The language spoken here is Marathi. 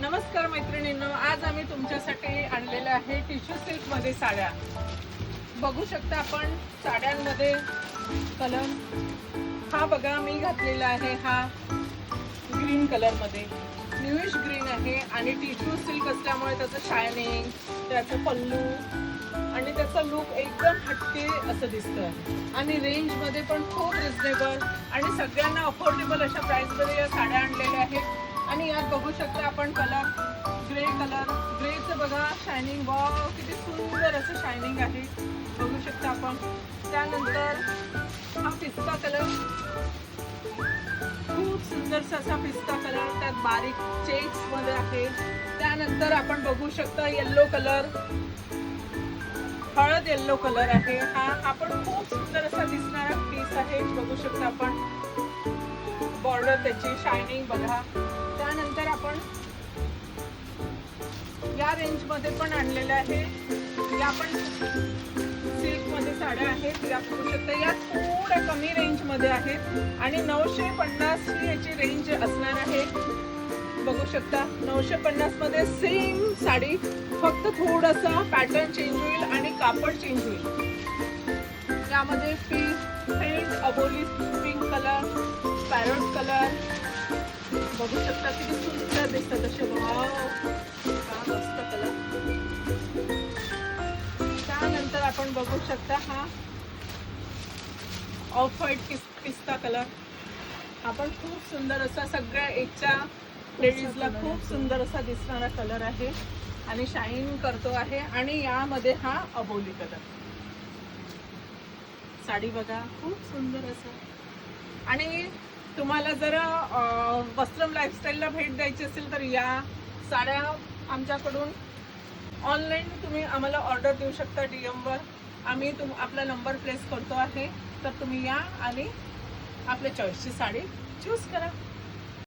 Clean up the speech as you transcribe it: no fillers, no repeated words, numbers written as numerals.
नमस्कार मैत्रिणींनो, आज आम्ही तुमच्यासाठी आणलेल्या आहे टिश्यू सिल्क मध्ये साड्या. बघू शकता आपण साड्यांमध्ये कलर. हा बघा मी घातलेला आहे, हा ग्रीन कलर मध्ये, न्यूइश ग्रीन आहे आणि टिश्यू सिल्क असल्यामुळे त्याचं शायनिंग, त्याचं पल्लू आणि त्याचा लुक एकदम हटके असं दिसतं. आणि रेंज मध्ये पण खूप रिजनेबल आणि सगळ्यांना अफोर्डेबल अशा प्राइस मध्ये या साड्या आणलेल्या आहेत. आणि यात बघू शकता आपण कलर ग्रे कलर, ग्रेचं बघा शायनिंग, वाव किती सुंदर असं शायनिंग आहे, बघू शकता आपण. त्यानंतर हा पिस्ता कलर, खूप सुंदरसा असा पिस्ता कलर, त्यात बारीक चेक्स मध्ये आहे. त्यानंतर आपण बघू शकता येल्लो कलर, हळद येल्लो कलर आहे. हा पण खूप सुंदर असा दिसणारा पीस आहे, बघू शकता आपण. बॉर्डर त्याची शायनिंग बघा. त्यानंतर आपण या रेंज मध्ये पण आणलेल्या आहे, या पण सिल्क मध्ये साड्या आहेत. या बघू शकता, या थोड्या कमी रेंज मध्ये आहेत आणि 950 ही याची रेंज असणार आहे. बघू शकता 950 मध्ये सेम साडी, फक्त थोडासा पॅटर्न चेंज होईल आणि कापड चेंज होईल. यामध्ये फेंट अबोली पिंक कलर, पॅरोट कलर, बघू शकता किती सुंदर दिसतात असे. वाव मस्त कलर. त्यानंतर आपण बघू शकता हा ऑफ व्हाईट पिस्ता कलर. हा पण खूप सुंदर असा, सगळ्या एजच्या लेडीजला खूप सुंदर असा दिसणारा कलर आहे आणि शाईन करतो आहे. आणि यामध्ये हा अबोली कलर. साडी बघा खूप सुंदर असं. आणि तुम्हाला जर वस्त्रम लाईफस्टाईलला भेट द्यायची असेल तर या साड्या आमच्याकडून ऑनलाईन तुम्ही आम्हाला ऑर्डर देऊ शकता. DM वर आम्ही आपला नंबर प्लेस करतो आहे, तर तुम्ही या आणि आपल्या चॉईसची साडी चूज करा.